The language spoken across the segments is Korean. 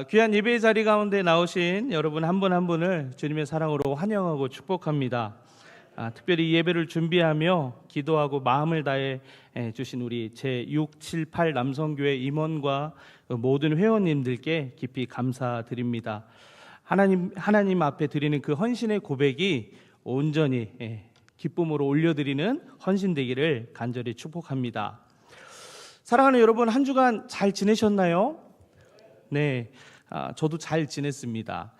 귀한 예배의 자리 가운데 나오신 여러분 한 분 한 분을 주님의 사랑으로 환영하고 축복합니다. 특별히 이 예배를 준비하며 기도하고 마음을 다해 주신 우리 제6, 7, 8 남성교회 임원과 모든 회원님들께 깊이 감사드립니다. 하나님 앞에 드리는 그 헌신의 고백이 온전히 기쁨으로 올려드리는 헌신 되기를 간절히 축복합니다. 사랑하는 여러분, 한 주간 잘 지내셨나요? 네, 저도 잘 지냈습니다.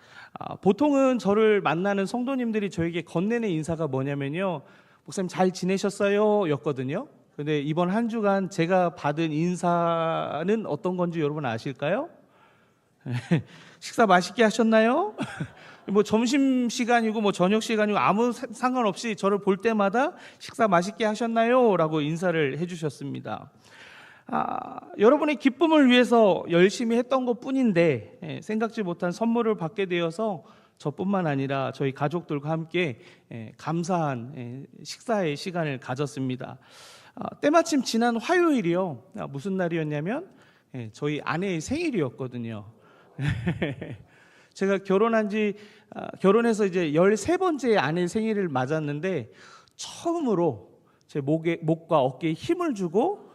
보통은 저를 만나는 성도님들이 저에게 건네는 인사가 뭐냐면요, 목사님 잘 지내셨어요? 였거든요. 근데 이번 한 주간 제가 받은 인사는 어떤 건지 여러분 아실까요? 식사 맛있게 하셨나요? 뭐 점심시간이고 뭐 저녁시간이고 아무 상관없이 저를 볼 때마다 식사 맛있게 하셨나요? 라고 인사를 해주셨습니다. 여러분의 기쁨을 위해서 열심히 했던 것 뿐인데 생각지 못한 선물을 받게 되어서 저뿐만 아니라 저희 가족들과 함께 감사한 식사의 시간을 가졌습니다. 때마침 지난 화요일이요, 무슨 날이었냐면 저희 아내의 생일이었거든요. 제가 결혼해서 이제 13번째 아내 생일을 맞았는데 처음으로 제 목과 어깨에 힘을 주고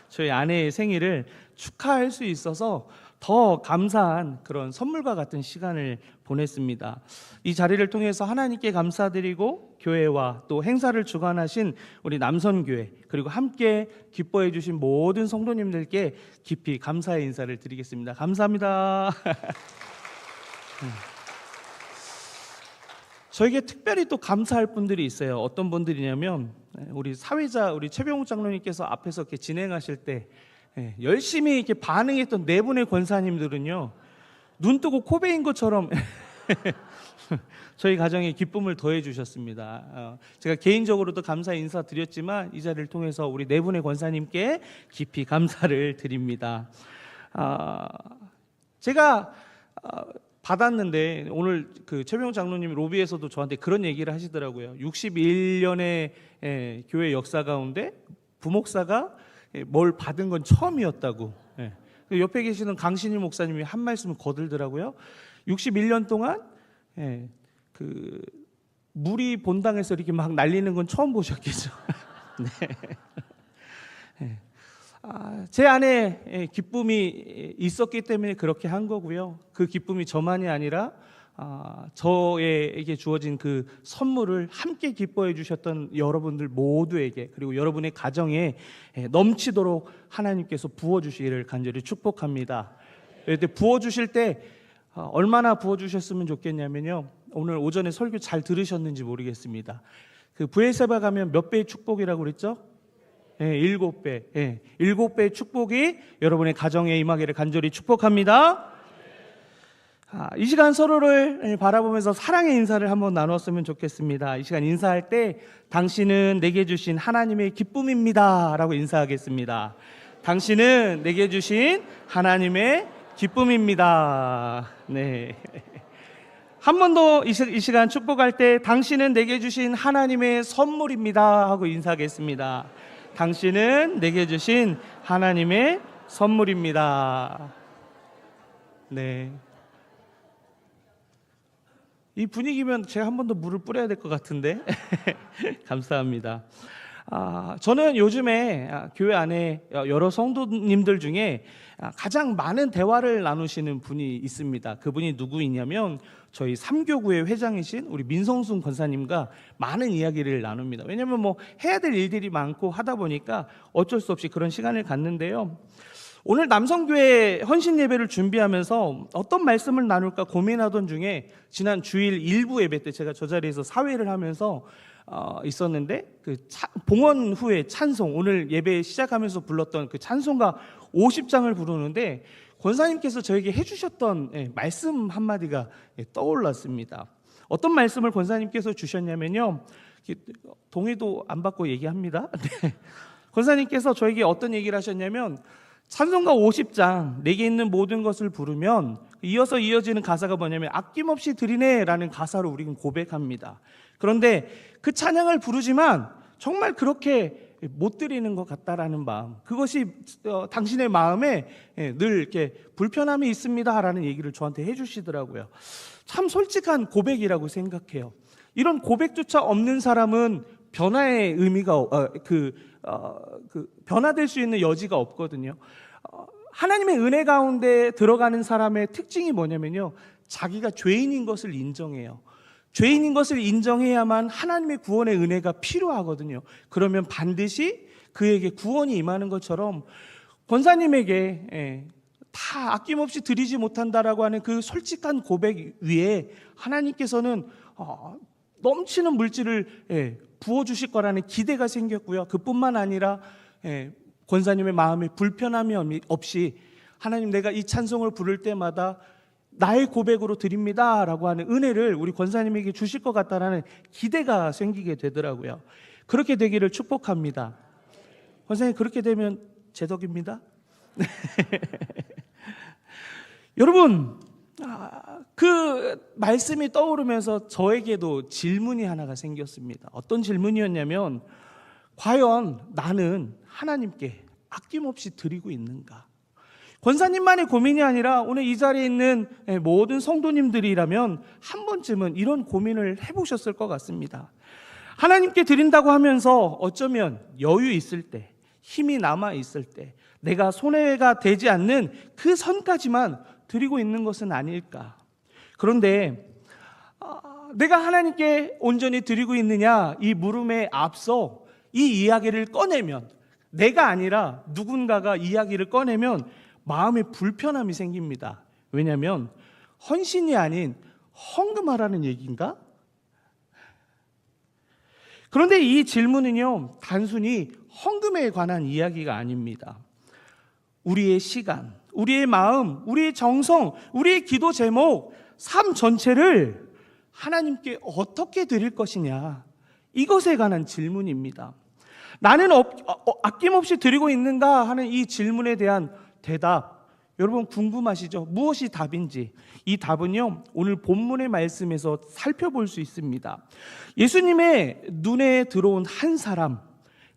저희 아내의 생일을 축하할 수 있어서 더 감사한 그런 선물과 같은 시간을 보냈습니다. 이 자리를 통해서 하나님께 감사드리고 교회와 또 행사를 주관하신 우리 남선교회 그리고 함께 기뻐해 주신 모든 성도님들께 깊이 감사의 인사를 드리겠습니다. 감사합니다. 저에게 특별히 또 감사할 분들이 있어요. 어떤 분들이냐면 우리 사회자 우리 최병욱 장로님께서 앞에서 이렇게 진행하실 때 열심히 이렇게 반응했던 네 분의 권사님들은요, 눈 뜨고 코 베인 것처럼 저희 가정에 기쁨을 더해 주셨습니다. 제가 개인적으로도 감사 인사 드렸지만 이 자리를 통해서 우리 네 분의 권사님께 깊이 감사를 드립니다. 제가 받았는데 오늘 그 최병욱 장로님 로비에서도 저한테 그런 얘기를 하시더라고요. 61년의 교회 역사 가운데 부목사가 뭘 받은 건 처음이었다고. 옆에 계시는 강신일 목사님이 한 말씀을 거들더라고요. 61년 동안 그 물이 본당에서 이렇게 막 날리는 건 처음 보셨겠죠. 네. 제 안에 기쁨이 있었기 때문에 그렇게 한 거고요. 그 기쁨이 저만이 아니라 저에게 주어진 그 선물을 함께 기뻐해 주셨던 여러분들 모두에게, 그리고 여러분의 가정에 넘치도록 하나님께서 부어주시기를 간절히 축복합니다. 그때 부어주실 때 얼마나 부어주셨으면 좋겠냐면요, 오늘 오전에 설교 잘 들으셨는지 모르겠습니다. 그 부에세바 가면 몇 배의 축복이라고 그랬죠? 7배. 7배의 축복이 여러분의 가정에 임하기를 간절히 축복합니다. 이 시간 서로를 바라보면서 사랑의 인사를 한번 나눴으면 좋겠습니다. 이 시간 인사할 때 당신은 내게 주신 하나님의 기쁨입니다 라고 인사하겠습니다. 당신은 내게 주신 하나님의 기쁨입니다. 네. 한 번 더 이 시간 축복할 때 당신은 내게 주신 하나님의 선물입니다 하고 인사하겠습니다. 당신은 내게 주신 하나님의 선물입니다. 네. 이 분위기면 제가 한 번 더 물을 뿌려야 될 것 같은데. 감사합니다. 저는 요즘에 교회 안에 여러 성도님들 중에 가장 많은 대화를 나누시는 분이 있습니다. 그분이 누구이냐면 저희 삼교구의 회장이신 우리 민성순 권사님과 많은 이야기를 나눕니다. 왜냐하면 뭐 해야 될 일들이 많고 하다 보니까 어쩔 수 없이 그런 시간을 갖는데요, 오늘 남성교회 헌신 예배를 준비하면서 어떤 말씀을 나눌까 고민하던 중에 지난 주일 일부 예배 때 제가 저 자리에서 사회를 하면서 있었는데 그 봉헌 후에 찬송, 오늘 예배 시작하면서 불렀던 그 찬송가 50장을 부르는데 권사님께서 저에게 해주셨던 말씀 한마디가 떠올랐습니다. 어떤 말씀을 권사님께서 주셨냐면요, 동의도 안 받고 얘기합니다. 네. 권사님께서 저에게 어떤 얘기를 하셨냐면, 찬송가 50장 내게 있는 모든 것을 부르면 이어서 이어지는 가사가 뭐냐면 아낌없이 드리네 라는 가사로 우리는 고백합니다. 그런데 그 찬양을 부르지만 정말 그렇게 못 드리는 것 같다라는 마음, 그것이 당신의 마음에 늘 이렇게 불편함이 있습니다라는 얘기를 저한테 해주시더라고요. 참 솔직한 고백이라고 생각해요. 이런 고백조차 없는 사람은 변화의 의미가 변화될 수 있는 여지가 없거든요. 하나님의 은혜 가운데 들어가는 사람의 특징이 뭐냐면요, 자기가 죄인인 것을 인정해요. 죄인인 것을 인정해야만 하나님의 구원의 은혜가 필요하거든요. 그러면 반드시 그에게 구원이 임하는 것처럼 권사님에게 다 아낌없이 드리지 못한다라고 하는 그 솔직한 고백 위에 하나님께서는 넘치는 물질을 부어주실 거라는 기대가 생겼고요. 그뿐만 아니라 권사님의 마음에 불편함이 없이 하나님, 내가 이 찬송을 부를 때마다 나의 고백으로 드립니다 라고 하는 은혜를 우리 권사님에게 주실 것 같다라는 기대가 생기게 되더라고요. 그렇게 되기를 축복합니다. 권사님, 그렇게 되면 제 덕입니다. 여러분, 그 말씀이 떠오르면서 저에게도 질문이 하나가 생겼습니다. 어떤 질문이었냐면, 과연 나는 하나님께 아낌없이 드리고 있는가? 권사님만의 고민이 아니라 오늘 이 자리에 있는 모든 성도님들이라면 한 번쯤은 이런 고민을 해보셨을 것 같습니다. 하나님께 드린다고 하면서 어쩌면 여유 있을 때, 힘이 남아 있을 때, 내가 손해가 되지 않는 그 선까지만 드리고 있는 것은 아닐까? 그런데 내가 하나님께 온전히 드리고 있느냐, 이 물음에 앞서 이 이야기를 꺼내면, 내가 아니라 누군가가 이야기를 꺼내면 마음에 불편함이 생깁니다. 왜냐하면 헌신이 아닌 헌금하라는 얘기인가? 그런데 이 질문은요, 단순히 헌금에 관한 이야기가 아닙니다. 우리의 시간, 우리의 마음, 우리의 정성, 우리의 기도 제목, 삶 전체를 하나님께 어떻게 드릴 것이냐, 이것에 관한 질문입니다. 나는 아낌없이 드리고 있는가 하는 이 질문에 대한 대답, 여러분 궁금하시죠? 무엇이 답인지. 이 답은요, 오늘 본문의 말씀에서 살펴볼 수 있습니다. 예수님의 눈에 들어온 한 사람,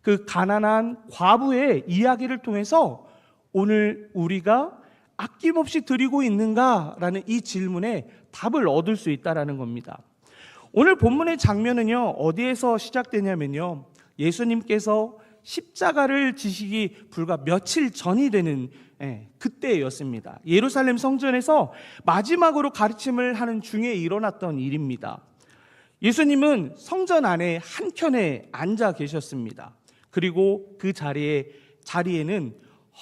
그 가난한 과부의 이야기를 통해서 오늘 우리가 아낌없이 드리고 있는가라는 이 질문에 답을 얻을 수 있다는 겁니다. 오늘 본문의 장면은요, 어디에서 시작되냐면요, 예수님께서 십자가를 지시기 불과 며칠 전이 되는 그때였습니다. 예루살렘 성전에서 마지막으로 가르침을 하는 중에 일어났던 일입니다. 예수님은 성전 안에 한켠에 앉아 계셨습니다. 그리고 그 자리에는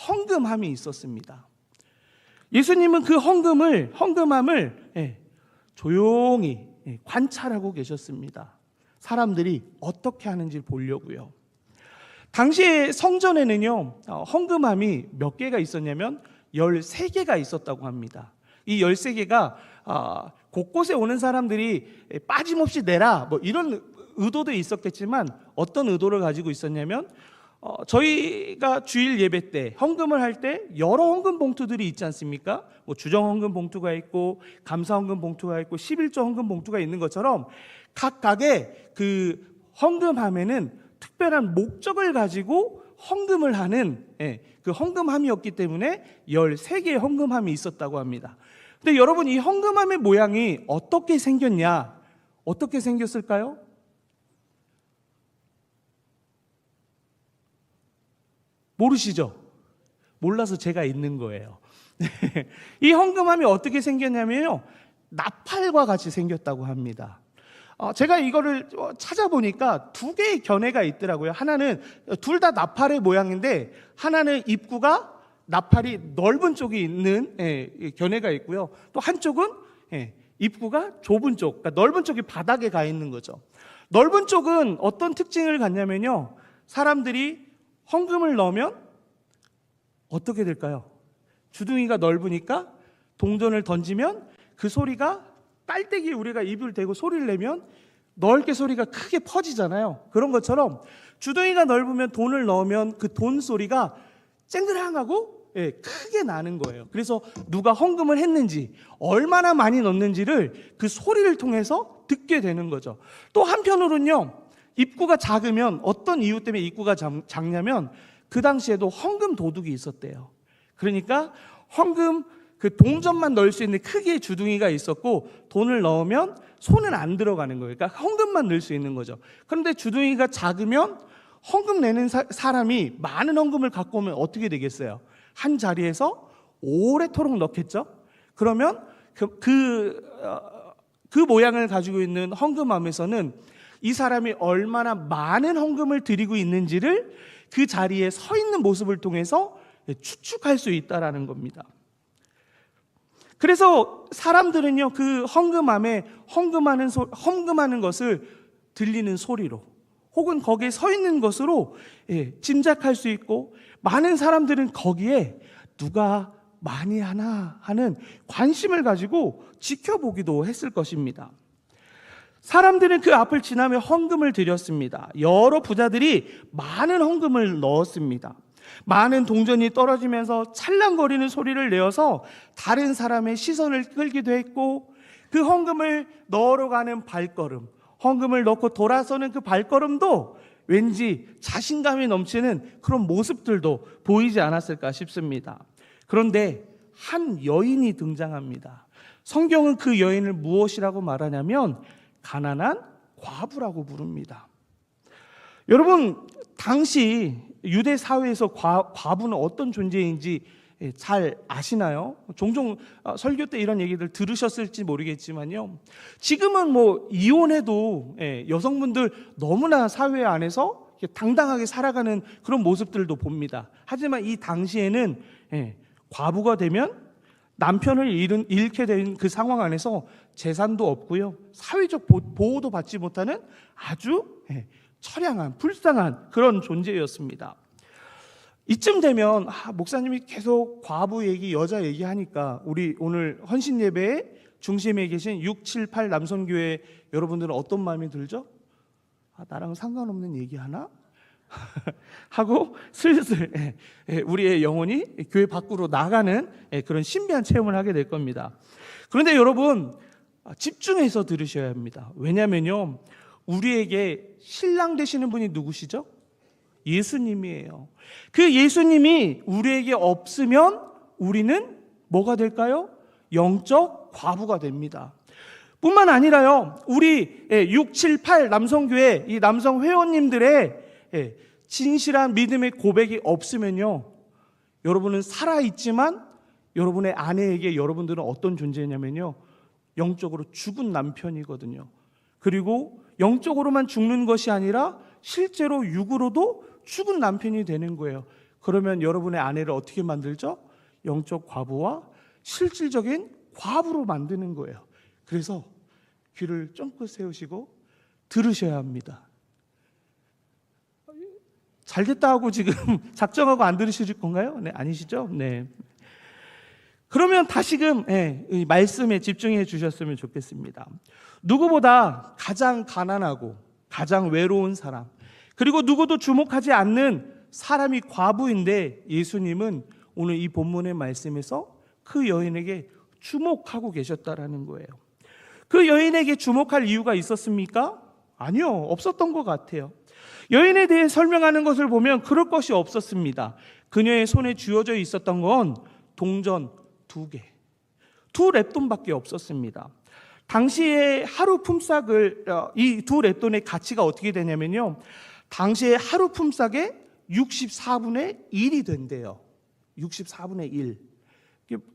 헌금함이 있었습니다. 예수님은 그 헌금함을 조용히 관찰하고 계셨습니다. 사람들이 어떻게 하는지 보려고요. 당시에 성전에는요, 헌금함이 몇 개가 있었냐면 13개가 있었다고 합니다. 이 13개가 곳곳에 오는 사람들이 빠짐없이 내라, 뭐 이런 의도도 있었겠지만, 어떤 의도를 가지고 있었냐면, 저희가 주일 예배 때 헌금을 할 때 여러 헌금 봉투들이 있지 않습니까? 뭐 주정 헌금 봉투가 있고, 감사 헌금 봉투가 있고, 11조 헌금 봉투가 있는 것처럼 각각의 그 헌금함에는 특별한 목적을 가지고 헌금을 하는 그 헌금함이었기 때문에 13개의 헌금함이 있었다고 합니다. 근데 여러분, 이 헌금함의 모양이 어떻게 생겼냐? 어떻게 생겼을까요? 모르시죠? 몰라서 제가 있는 거예요. 이 헌금함이 어떻게 생겼냐면요, 나팔과 같이 생겼다고 합니다. 제가 이거를 찾아보니까 두 개의 견해가 있더라고요. 하나는 둘 다 나팔의 모양인데, 하나는 입구가 나팔이 넓은 쪽에 있는 견해가 있고요. 또 한쪽은 입구가 좁은 쪽, 그러니까 넓은 쪽이 바닥에 가 있는 거죠. 넓은 쪽은 어떤 특징을 갖냐면요, 사람들이 헌금을 넣으면 어떻게 될까요? 주둥이가 넓으니까 동전을 던지면 그 소리가, 깔때기에 우리가 입을 대고 소리를 내면 넓게 소리가 크게 퍼지잖아요. 그런 것처럼 주둥이가 넓으면 돈을 넣으면 그 돈 소리가 쨍그랑하고 크게 나는 거예요. 그래서 누가 헌금을 했는지, 얼마나 많이 넣는지를 그 소리를 통해서 듣게 되는 거죠. 또 한편으로는요, 입구가 작으면, 어떤 이유 때문에 입구가 작냐면 그 당시에도 헌금 도둑이 있었대요. 그러니까 헌금 그 동전만 넣을 수 있는 크기의 주둥이가 있었고, 돈을 넣으면 손은 안 들어가는 거예요. 그러니까 헌금만 넣을 수 있는 거죠. 그런데 주둥이가 작으면 헌금 내는 사람이 많은 헌금을 갖고 오면 어떻게 되겠어요? 한 자리에서 오래도록 넣겠죠. 그러면 그 모양을 가지고 있는 헌금함에서는 이 사람이 얼마나 많은 헌금을 드리고 있는지를 그 자리에 서 있는 모습을 통해서 추측할 수 있다라는 겁니다. 그래서 사람들은요, 그 헌금함에 헌금하는 것을 들리는 소리로, 혹은 거기에 서 있는 것으로 짐작할 수 있고, 많은 사람들은 거기에 누가 많이 하나 하는 관심을 가지고 지켜보기도 했을 것입니다. 사람들은 그 앞을 지나며 헌금을 드렸습니다. 여러 부자들이 많은 헌금을 넣었습니다. 많은 동전이 떨어지면서 찰랑거리는 소리를 내어서 다른 사람의 시선을 끌기도 했고, 그 헌금을 넣으러 가는 발걸음, 헌금을 넣고 돌아서는 그 발걸음도 왠지 자신감이 넘치는 그런 모습들도 보이지 않았을까 싶습니다. 그런데 한 여인이 등장합니다. 성경은 그 여인을 무엇이라고 말하냐면 가난한 과부라고 부릅니다. 여러분, 당시 유대 사회에서 과부는 어떤 존재인지 잘 아시나요? 종종 설교 때 이런 얘기들 들으셨을지 모르겠지만요, 지금은 뭐 이혼해도 여성분들 너무나 사회 안에서 당당하게 살아가는 그런 모습들도 봅니다. 하지만 이 당시에는 과부가 되면 남편을 잃게 된 그 상황 안에서 재산도 없고요, 사회적 보호도 받지 못하는 아주 처량한, 불쌍한 그런 존재였습니다. 이쯤 되면 목사님이 계속 과부 얘기, 여자 얘기하니까 우리 오늘 헌신 예배의 중심에 계신 6, 7, 8 남성교회 여러분들은 어떤 마음이 들죠? 나랑 상관없는 얘기 하나? 하고 슬슬 우리의 영혼이 교회 밖으로 나가는 그런 신비한 체험을 하게 될 겁니다. 그런데 여러분, 집중해서 들으셔야 합니다. 왜냐면요, 우리에게 신랑 되시는 분이 누구시죠? 예수님이에요. 그 예수님이 우리에게 없으면 우리는 뭐가 될까요? 영적 과부가 됩니다. 뿐만 아니라요, 우리 6, 7, 8 남성교회 이 남성 회원님들의 진실한 믿음의 고백이 없으면요, 여러분은 살아있지만 여러분의 아내에게 여러분들은 어떤 존재냐면요, 영적으로 죽은 남편이거든요. 그리고 영적으로만 죽는 것이 아니라 실제로 육으로도 죽은 남편이 되는 거예요. 그러면 여러분의 아내를 어떻게 만들죠? 영적 과부와 실질적인 과부로 만드는 거예요. 그래서 귀를 쫑긋 세우시고 들으셔야 합니다. 잘됐다 하고 지금 작정하고 안 들으실 건가요? 네, 아니시죠? 네. 그러면 다시금 이 말씀에 집중해 주셨으면 좋겠습니다. 누구보다 가장 가난하고 가장 외로운 사람, 그리고 누구도 주목하지 않는 사람이 과부인데, 예수님은 오늘 이 본문의 말씀에서 그 여인에게 주목하고 계셨다라는 거예요. 그 여인에게 주목할 이유가 있었습니까? 아니요, 없었던 것 같아요. 여인에 대해 설명하는 것을 보면 그럴 것이 없었습니다. 그녀의 손에 쥐어져 있었던 건 동전 2개, 2렙돈밖에 없었습니다. 당시에 하루 품삯을, 이 2렙돈의 가치가 어떻게 되냐면요, 당시에 하루 품삯의 64분의 1이 된대요. 64분의 1.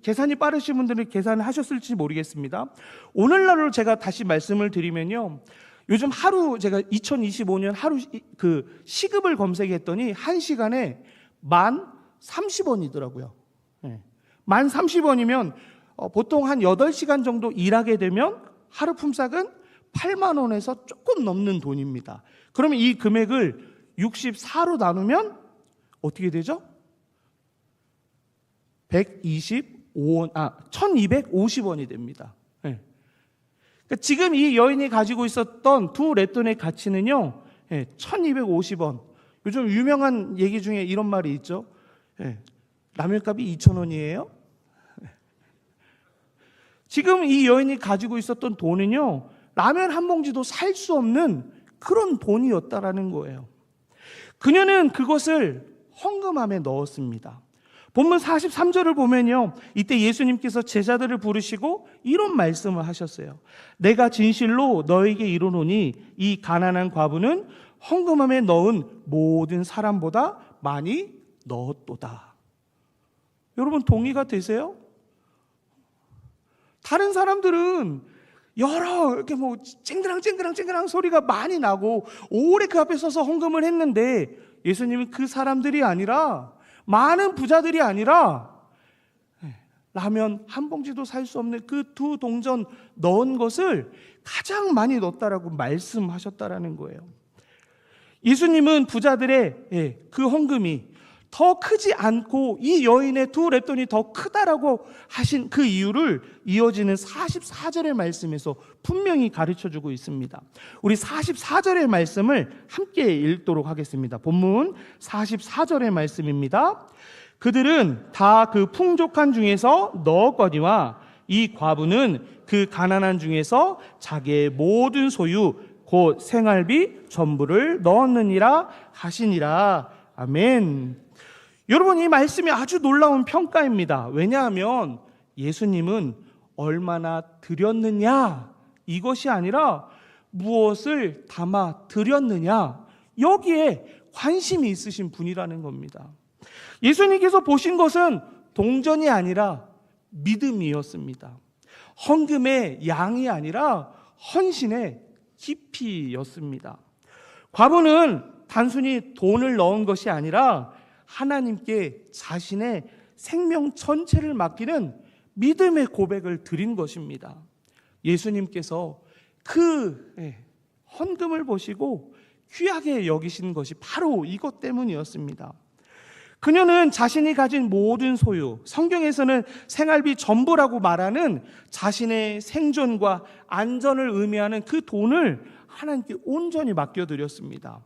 계산이 빠르신 분들은 계산을 하셨을지 모르겠습니다. 오늘날로 제가 다시 말씀을 드리면요, 요즘 하루, 제가 2025년 하루 그 시급을 검색했더니 1시간에 1030원이더라고요. 1030원이면 보통 한 8시간 정도 일하게 되면 하루 품삯은 8만 원에서 조금 넘는 돈입니다. 그러면 이 금액을 64로 나누면 어떻게 되죠? 1250원이 됩니다. 그러니까 지금 이 여인이 가지고 있었던 2렙돈의 가치는요, 1250원. 요즘 유명한 얘기 중에 이런 말이 있죠. 라면값이 2,000원이에요. 지금 이 여인이 가지고 있었던 돈은요, 라면 한 봉지도 살 수 없는 그런 돈이었다라는 거예요. 그녀는 그것을 헌금함에 넣었습니다. 본문 43절을 보면요, 이때 예수님께서 제자들을 부르시고 이런 말씀을 하셨어요. 내가 진실로 너에게 이르노니 이 가난한 과부는 헌금함에 넣은 모든 사람보다 많이 넣었도다. 여러분 동의가 되세요? 다른 사람들은 여러 이렇게 뭐 쨍그랑 소리가 많이 나고 오래 그 앞에 서서 헌금을 했는데, 예수님은 그 사람들이 아니라, 많은 부자들이 아니라 라면 한 봉지도 살 수 없는 그 2동전 넣은 것을 가장 많이 넣었다라고 말씀하셨다라는 거예요. 예수님은 부자들의 그 헌금이 더 크지 않고 이 여인의 2렙돈이 더 크다라고 하신 그 이유를 이어지는 44절의 말씀에서 분명히 가르쳐주고 있습니다. 우리 44절의 말씀을 함께 읽도록 하겠습니다. 본문 44절의 말씀입니다. 그들은 다 그 풍족한 중에서 넣었거니와 이 과부는 그 가난한 중에서 자기의 모든 소유 곧 생활비 전부를 넣었느니라 하시니라. 아멘. 여러분, 이 말씀이 아주 놀라운 평가입니다. 왜냐하면 예수님은 얼마나 드렸느냐 이것이 아니라 무엇을 담아 드렸느냐, 여기에 관심이 있으신 분이라는 겁니다. 예수님께서 보신 것은 동전이 아니라 믿음이었습니다. 헌금의 양이 아니라 헌신의 깊이였습니다. 과부는 단순히 돈을 넣은 것이 아니라 하나님께 자신의 생명 전체를 맡기는 믿음의 고백을 드린 것입니다. 예수님께서 그 헌금을 보시고 귀하게 여기신 것이 바로 이것 때문이었습니다. 그녀는 자신이 가진 모든 소유, 성경에서는 생활비 전부라고 말하는 자신의 생존과 안전을 의미하는 그 돈을 하나님께 온전히 맡겨드렸습니다.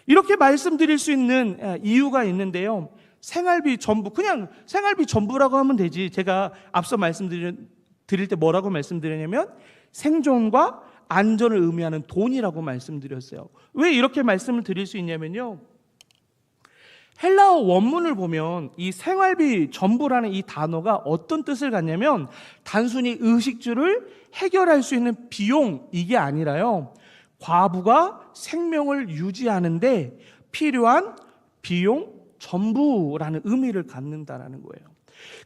이렇게 말씀드릴 수 있는 이유가 있는데요, 생활비 전부, 그냥 생활비 전부라고 하면 되지. 제가 앞서 말씀드릴 때 뭐라고 말씀드렸냐면 생존과 안전을 의미하는 돈이라고 말씀드렸어요. 왜 이렇게 말씀을 드릴 수 있냐면요, 헬라어 원문을 보면 이 생활비 전부라는 이 단어가 어떤 뜻을 갖냐면 단순히 의식주를 해결할 수 있는 비용, 이게 아니라요, 과부가 생명을 유지하는데 필요한 비용 전부라는 의미를 갖는다라는 거예요.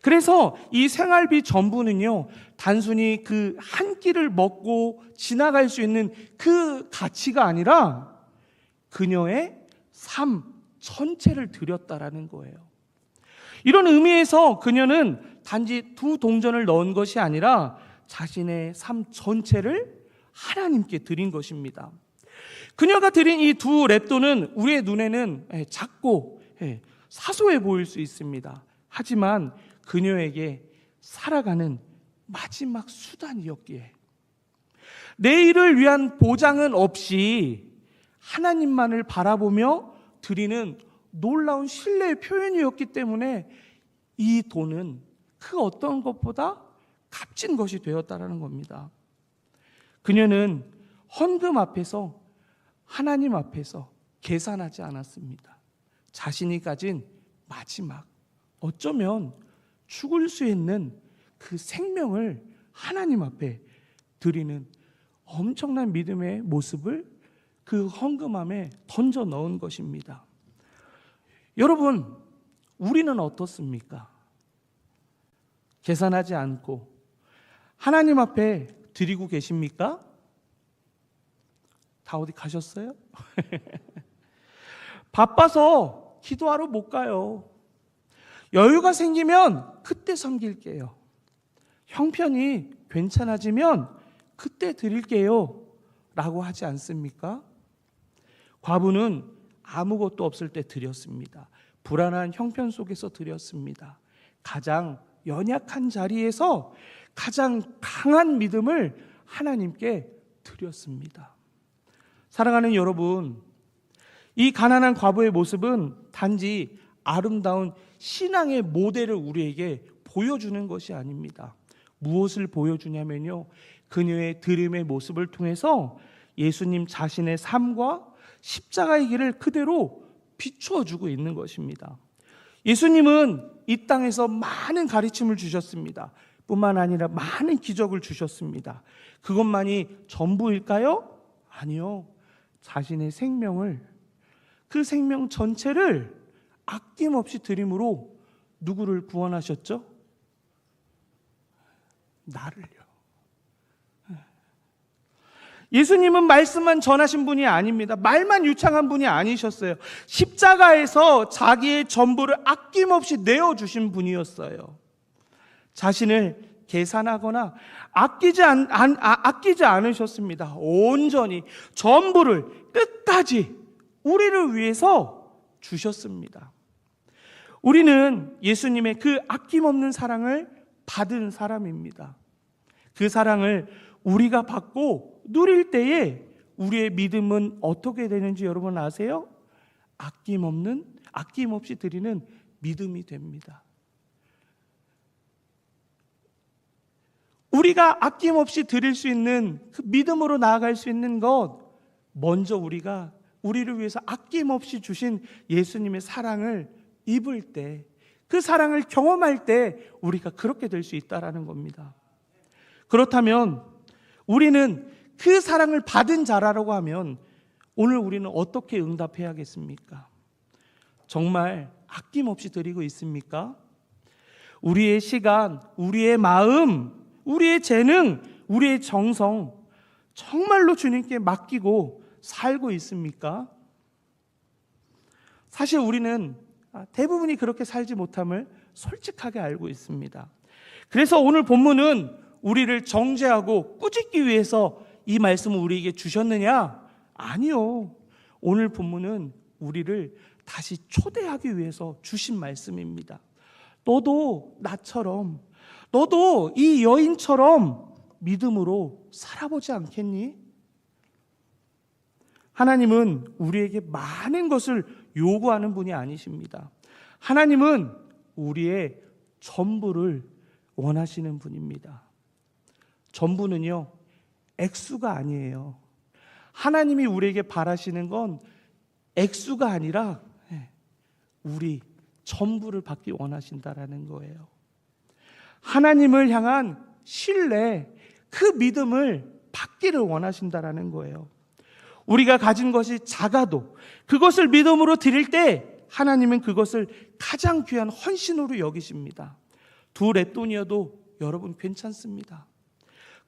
그래서 이 생활비 전부는요, 단순히 그 한 끼를 먹고 지나갈 수 있는 그 가치가 아니라 그녀의 삶 전체를 드렸다라는 거예요. 이런 의미에서 그녀는 단지 2동전을 넣은 것이 아니라 자신의 삶 전체를 하나님께 드린 것입니다. 그녀가 드린 이 2렙돈은 우리의 눈에는 작고 사소해 보일 수 있습니다. 하지만 그녀에게 살아가는 마지막 수단이었기에, 내일을 위한 보장은 없이 하나님만을 바라보며 드리는 놀라운 신뢰의 표현이었기 때문에 이 돈은 그 어떤 것보다 값진 것이 되었다는 겁니다. 그녀는 헌금 앞에서, 하나님 앞에서 계산하지 않았습니다. 자신이 가진 마지막, 어쩌면 죽을 수 있는 그 생명을 하나님 앞에 드리는 엄청난 믿음의 모습을 그 헌금함에 던져 넣은 것입니다. 여러분, 우리는 어떻습니까? 계산하지 않고 하나님 앞에 드리고 계십니까? 다 어디 가셨어요? 바빠서 기도하러 못 가요. 여유가 생기면 그때 섬길게요. 형편이 괜찮아지면 그때 드릴게요 라고 하지 않습니까? 과부는 아무것도 없을 때 드렸습니다. 불안한 형편 속에서 드렸습니다. 가장 연약한 자리에서 가장 강한 믿음을 하나님께 드렸습니다. 사랑하는 여러분, 이 가난한 과부의 모습은 단지 아름다운 신앙의 모델을 우리에게 보여주는 것이 아닙니다. 무엇을 보여주냐면요, 그녀의 드림의 모습을 통해서 예수님 자신의 삶과 십자가의 길을 그대로 비추어 주고 있는 것입니다. 예수님은 이 땅에서 많은 가르침을 주셨습니다. 뿐만 아니라 많은 기적을 주셨습니다. 그것만이 전부일까요? 아니요. 자신의 생명을, 그 생명 전체를 아낌없이 드림으로 누구를 구원하셨죠? 나를요. 예수님은 말씀만 전하신 분이 아닙니다. 말만 유창한 분이 아니셨어요. 십자가에서 자기의 전부를 아낌없이 내어주신 분이었어요. 자신을 계산하거나 아끼지 않으셨습니다. 온전히 전부를 끝까지 우리를 위해서 주셨습니다. 우리는 예수님의 그 아낌없는 사랑을 받은 사람입니다. 그 사랑을 우리가 받고 누릴 때에 우리의 믿음은 어떻게 되는지 여러분 아세요? 아낌없이 드리는 믿음이 됩니다. 우리가 아낌없이 드릴 수 있는 그 믿음으로 나아갈 수 있는 것, 먼저 우리가 우리를 위해서 아낌없이 주신 예수님의 사랑을 입을 때, 그 사랑을 경험할 때 우리가 그렇게 될 수 있다라는 겁니다. 그렇다면 우리는 그 사랑을 받은 자라고 하면 오늘 우리는 어떻게 응답해야겠습니까? 정말 아낌없이 드리고 있습니까? 우리의 시간, 우리의 마음, 우리의 재능, 우리의 정성 정말로 주님께 맡기고 살고 있습니까? 사실 우리는 대부분이 그렇게 살지 못함을 솔직하게 알고 있습니다. 그래서 오늘 본문은 우리를 정죄하고 꾸짖기 위해서 이 말씀을 우리에게 주셨느냐? 아니요. 오늘 본문은 우리를 다시 초대하기 위해서 주신 말씀입니다. 너도 나처럼, 너도 이 여인처럼 믿음으로 살아보지 않겠니? 하나님은 우리에게 많은 것을 요구하는 분이 아니십니다. 하나님은 우리의 전부를 원하시는 분입니다. 전부는요, 액수가 아니에요. 하나님이 우리에게 바라시는 건 액수가 아니라 우리 전부를 받기 원하신다라는 거예요. 하나님을 향한 신뢰, 그 믿음을 받기를 원하신다라는 거예요. 우리가 가진 것이 작아도 그것을 믿음으로 드릴 때 하나님은 그것을 가장 귀한 헌신으로 여기십니다. 2렙돈이어도 여러분 괜찮습니다.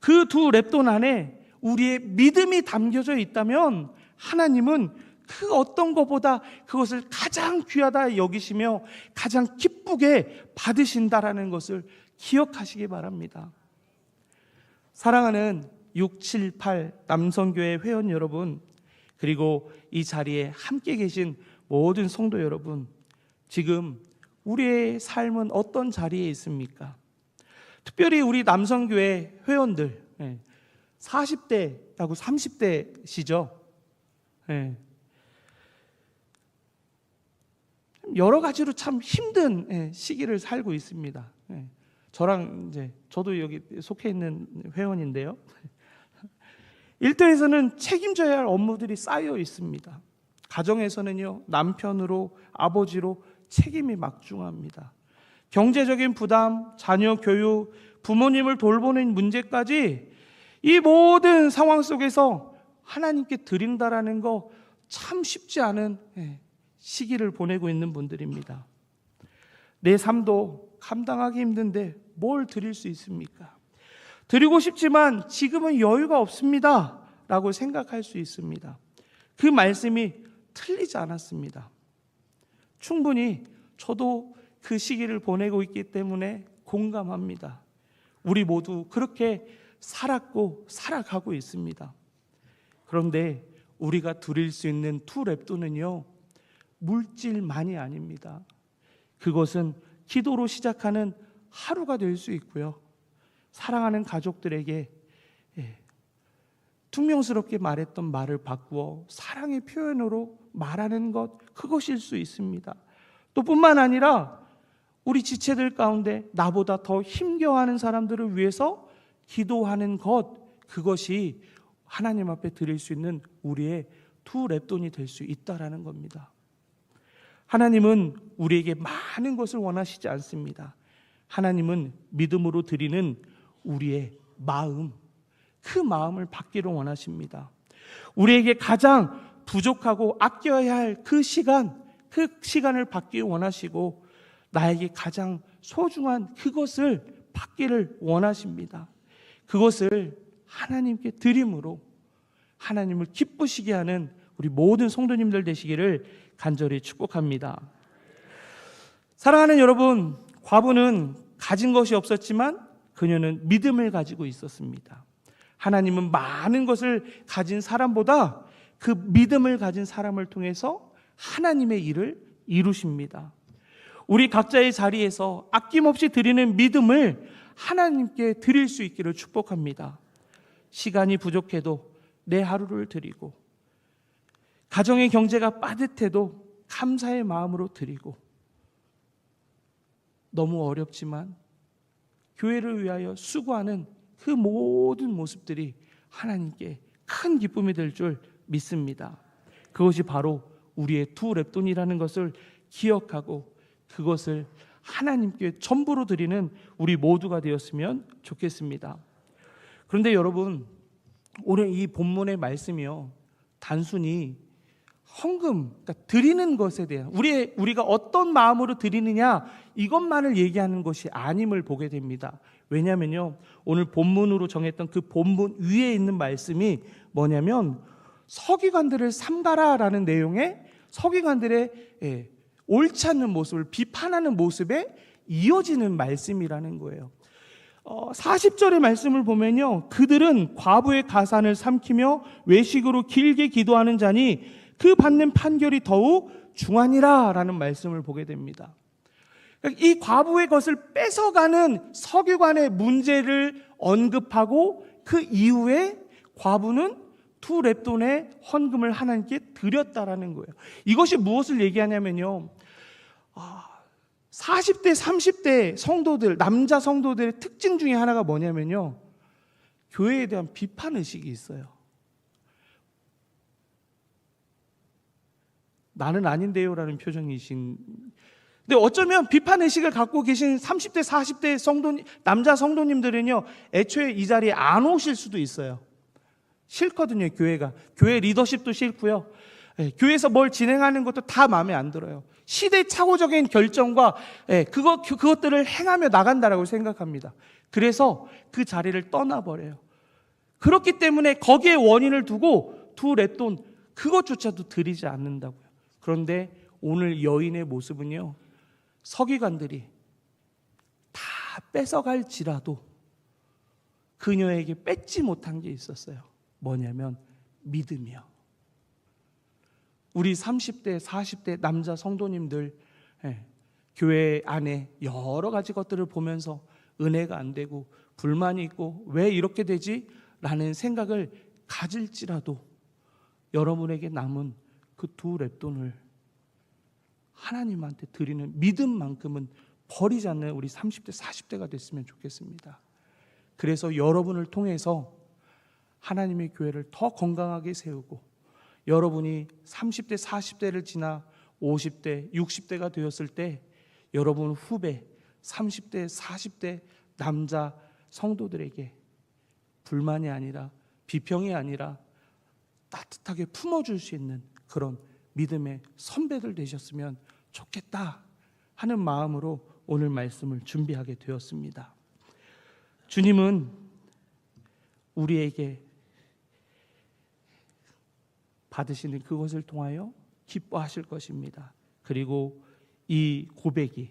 그 2렙돈 안에 우리의 믿음이 담겨져 있다면 하나님은 그 어떤 것보다 그것을 가장 귀하다 여기시며 가장 기쁘게 받으신다라는 것을 기억하시기 바랍니다. 사랑하는 678 남성교회 회원 여러분, 그리고 이 자리에 함께 계신 모든 성도 여러분, 지금 우리의 삶은 어떤 자리에 있습니까? 특별히 우리 남성교회 회원들 40대하고 30대시죠. 여러 가지로 참 힘든 시기를 살고 있습니다. 저도 여기 속해 있는 회원인데요. 일터에서는 책임져야 할 업무들이 쌓여 있습니다. 가정에서는요, 남편으로, 아버지로 책임이 막중합니다. 경제적인 부담, 자녀 교육, 부모님을 돌보는 문제까지 이 모든 상황 속에서 하나님께 드린다라는 거 참 쉽지 않은 시기를 보내고 있는 분들입니다. 내 삶도 감당하기 힘든데 뭘 드릴 수 있습니까? 드리고 싶지만 지금은 여유가 없습니다 라고 생각할 수 있습니다. 그 말씀이 틀리지 않았습니다. 충분히 저도 그 시기를 보내고 있기 때문에 공감합니다. 우리 모두 그렇게 살았고 살아가고 있습니다. 그런데 우리가 드릴 수 있는 2렙돈은요, 물질만이 아닙니다. 그것은 기도로 시작하는 하루가 될 수 있고요, 사랑하는 가족들에게 퉁명스럽게 말했던 말을 바꾸어 사랑의 표현으로 말하는 것, 그것일 수 있습니다. 또 뿐만 아니라 우리 지체들 가운데 나보다 더 힘겨워하는 사람들을 위해서 기도하는 것, 그것이 하나님 앞에 드릴 수 있는 우리의 두 렙돈이 될 수 있다라는 겁니다. 하나님은 우리에게 많은 것을 원하시지 않습니다. 하나님은 믿음으로 드리는 우리의 마음, 그 마음을 받기를 원하십니다. 우리에게 가장 부족하고 아껴야 할 그 시간을 받기 원하시고 나에게 가장 소중한 그것을 받기를 원하십니다. 그것을 하나님께 드림으로 하나님을 기쁘시게 하는 우리 모든 성도님들 되시기를 간절히 축복합니다. 사랑하는 여러분, 과부는 가진 것이 없었지만 그녀는 믿음을 가지고 있었습니다. 하나님은 많은 것을 가진 사람보다 그 믿음을 가진 사람을 통해서 하나님의 일을 이루십니다. 우리 각자의 자리에서 아낌없이 드리는 믿음을 하나님께 드릴 수 있기를 축복합니다. 시간이 부족해도 내 하루를 드리고, 가정의 경제가 빠듯해도 감사의 마음으로 드리고, 너무 어렵지만 교회를 위하여 수고하는 그 모든 모습들이 하나님께 큰 기쁨이 될 줄 믿습니다. 그것이 바로 우리의 두 렙돈이라는 것을 기억하고 그것을 하나님께 전부로 드리는 우리 모두가 되었으면 좋겠습니다. 그런데 여러분, 오늘 이 본문의 말씀이요, 단순히 헌금, 그러니까 드리는 것에 대한 우리가 어떤 마음으로 드리느냐 이것만을 얘기하는 것이 아님을 보게 됩니다. 왜냐하면요, 오늘 본문으로 정했던 그 본문 위에 있는 말씀이 뭐냐면 서기관들을 삼가라라는 내용의 서기관들의 옳지 않는 모습을 비판하는 모습에 이어지는 말씀이라는 거예요. 40절의 말씀을 보면요, 그들은 과부의 가산을 삼키며 외식으로 길게 기도하는 자니 그 받는 판결이 더욱 중하니라 라는 말씀을 보게 됩니다. 이 과부의 것을 뺏어가는 서기관의 문제를 언급하고 그 이후에 과부는 두 렙돈의 헌금을 하나님께 드렸다라는 거예요. 이것이 무엇을 얘기하냐면요, 40대 30대 성도들, 남자 성도들의 특징 중에 하나가 뭐냐면요, 교회에 대한 비판의식이 있어요. 나는 아닌데요 라는 표정이신, 근데 어쩌면 비판의식을 갖고 계신 30대 40대 남자 성도님들은요, 애초에 이 자리에 안 오실 수도 있어요. 싫거든요. 교회 리더십도 싫고요, 교회에서 뭘 진행하는 것도 다 마음에 안 들어요. 시대착오적인 결정과 그것들을 행하며 나간다라고 생각합니다. 그래서 그 자리를 떠나버려요. 그렇기 때문에 거기에 원인을 두고 두 렙돈 그것조차도 드리지 않는다고요. 그런데 오늘 여인의 모습은요, 서기관들이 다 뺏어갈지라도 그녀에게 뺏지 못한 게 있었어요. 뭐냐면 믿음이요. 우리 30대 40대 남자 성도님들, 교회 안에 여러 가지 것들을 보면서 은혜가 안 되고 불만이 있고 왜 이렇게 되지? 라는 생각을 가질지라도 여러분에게 남은 그 두 렙돈을 하나님한테 드리는 믿음만큼은 버리지 않는 우리 30대 40대가 됐으면 좋겠습니다. 그래서 여러분을 통해서 하나님의 교회를 더 건강하게 세우고, 여러분이 30대 40대를 지나 50대 60대가 되었을 때 여러분 후배 30대 40대 남자 성도들에게 불만이 아니라 비평이 아니라 따뜻하게 품어줄 수 있는 그런 믿음의 선배들 되셨으면 좋겠다 하는 마음으로 오늘 말씀을 준비하게 되었습니다. 주님은 우리에게 받으시는 그것을 통하여 기뻐하실 것입니다. 그리고 이 고백이,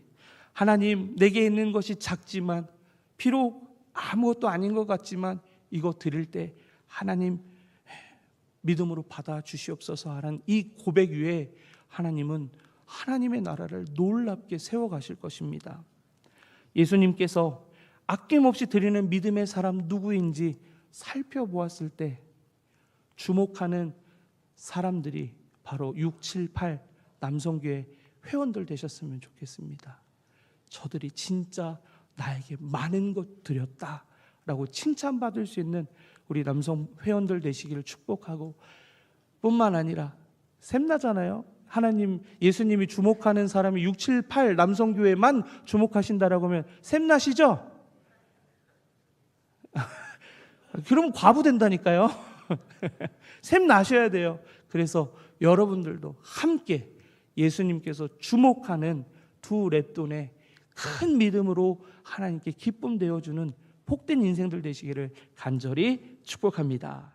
하나님, 내게 있는 것이 작지만, 비록 아무것도 아닌 것 같지만 이거 드릴 때 하나님 믿음으로 받아 주시옵소서 하는 이 고백 위에 하나님은 하나님의 나라를 놀랍게 세워가실 것입니다. 예수님께서 아낌없이 드리는 믿음의 사람 누구인지 살펴보았을 때 주목하는 사람들이 바로 6, 7, 8 남성교회 회원들 되셨으면 좋겠습니다. 저들이 진짜 나에게 많은 것 드렸다 라고 칭찬받을 수 있는 우리 남성 회원들 되시기를 축복하고, 뿐만 아니라 샘나잖아요. 하나님, 예수님이 주목하는 사람이 6, 7, 8 남성교회만 주목하신다라고 하면 샘나시죠? 그러면 과부 된다니까요. 샘나셔야 돼요. 그래서 여러분들도 함께 예수님께서 주목하는 두 렛돈의 큰 믿음으로 하나님께 기쁨 되어주는 복된 인생들 되시기를 간절히 축복합니다.